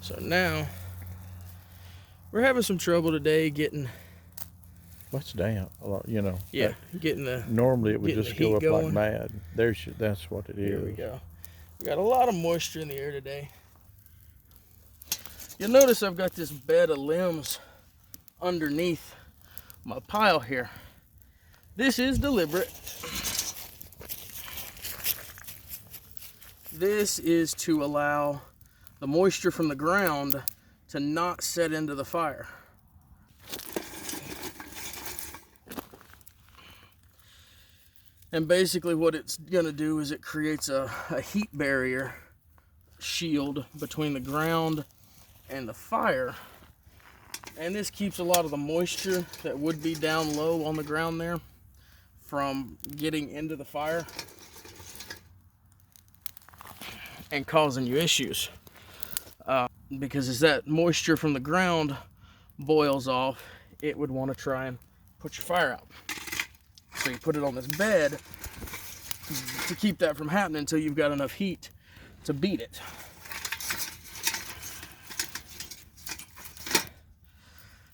So now we're having some trouble today getting. What's damp? You know. Yeah, getting the. Normally it would just go up going. like mad. That's what it is. Here we go. We got a lot of moisture in the air today. You'll notice I've got this bed of limbs underneath my pile here. This is deliberate. This is to allow the moisture from the ground to not set into the fire. And basically what it's gonna do is it creates a heat barrier shield between the ground and the fire. And this keeps a lot of the moisture that would be down low on the ground there from getting into the fire and causing you issues. Because as that moisture from the ground boils off, it would want to try and put your fire out. So you put it on this bed to keep that from happening until you've got enough heat to beat it.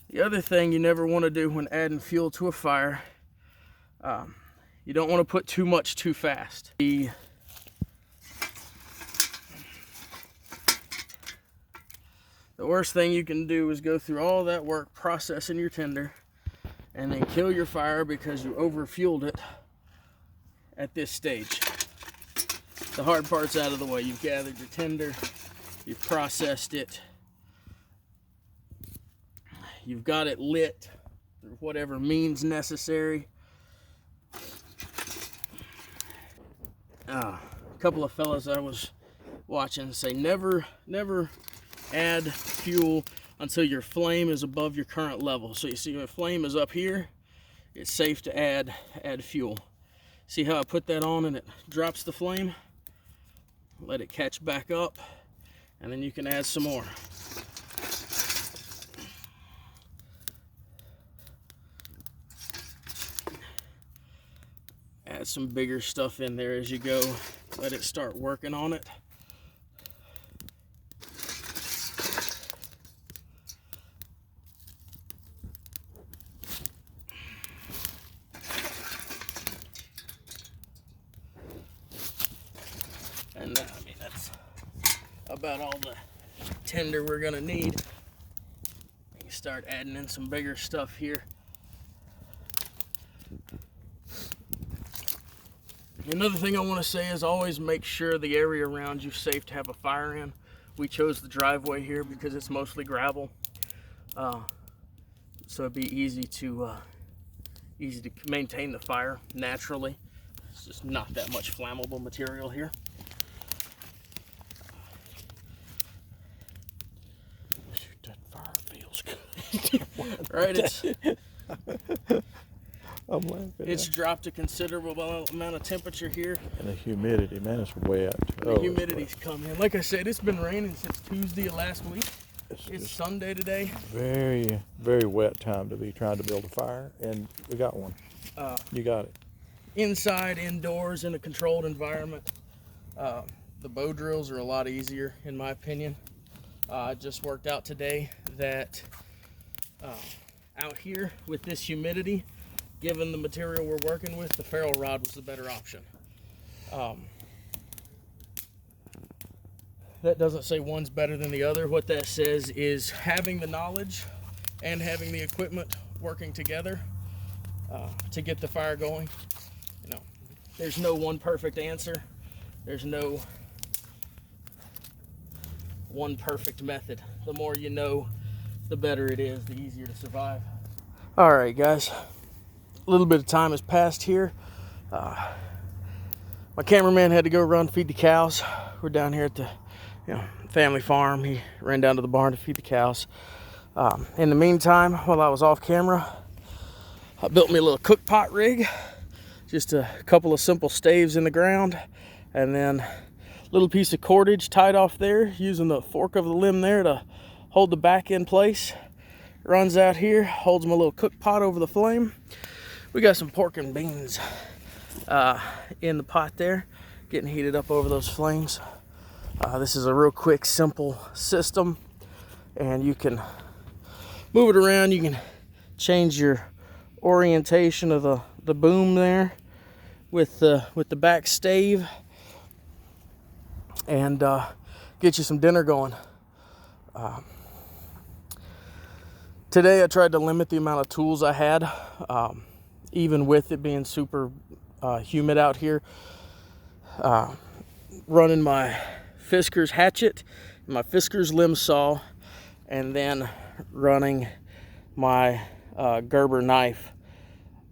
The other thing you never want to do when adding fuel to a fire, you don't want to put too much too fast. The worst thing you can do is go through all that work processing your tinder and then kill your fire because you over-fueled it at this stage. The hard part's out of the way. You've gathered your tinder, you've processed it, you've got it lit through whatever means necessary. A couple of fellas I was watching say never add fuel until your flame is above your current level. So you see your flame is up here, it's safe to add fuel. See how I put that on and it drops the flame? Let it catch back up and then you can add some more. Add some bigger stuff in there as you go. Let it start working on it. And I mean, that's about all the tinder we're gonna need. You can start adding in some bigger stuff here. Another thing I want to say is always make sure the area around you is safe to have a fire in. We chose the driveway here because it's mostly gravel, so it'd be easy to maintain the fire naturally. It's just not that much flammable material here. Shoot, that fire feels good. Right? I'm laughing. It's dropped a considerable amount of temperature here. And the humidity, man, it's wet. The humidity's come in. Like I said, it's been raining since Tuesday of last week. It's Sunday today. Very, very wet time to be trying to build a fire, and we got one. You got it. Inside, indoors, in a controlled environment, the bow drills are a lot easier, in my opinion. I just worked out today that out here with this humidity, given the material we're working with, the ferro rod was the better option. That doesn't say one's better than the other. What that says is having the knowledge and having the equipment working together to get the fire going. You know, there's no one perfect answer. There's no one perfect method. The more you know, the better it is, the easier to survive. All right, guys. A little bit of time has passed here. My cameraman had to go run feed the cows. We're down here at the family farm. He ran down to the barn to feed the cows. In the meantime, while I was off camera, I built me a little cook pot rig. Just a couple of simple staves in the ground and then a little piece of cordage tied off there using the fork of the limb there to hold the back in place. Runs out here, holds my little cook pot over the flame. We got some pork and beans in the pot there, getting heated up over those flames. This is a real quick, simple system. and you can move it around. You can change your orientation of the boom there with the back stave, and get you some dinner going. Today I tried to limit the amount of tools I had, even with it being super humid out here. Running my Fisker's hatchet, my Fisker's limb saw, and then running my Gerber knife,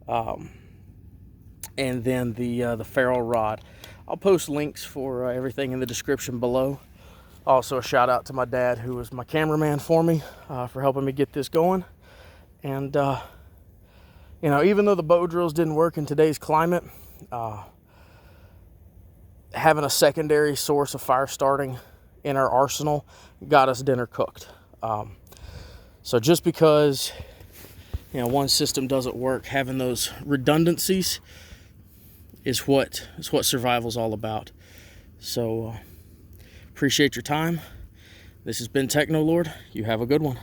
and then the Ferro rod. I'll post links for everything in the description below. Also, a shout out to my dad, who was my cameraman for me, for helping me get this going. And you know, even though the bow drills didn't work in today's climate, having a secondary source of fire starting in our arsenal got us dinner cooked. So just because, you know, one system doesn't work, having those redundancies is what survival's all about. So appreciate your time. This has been Techno Lord. You have a good one.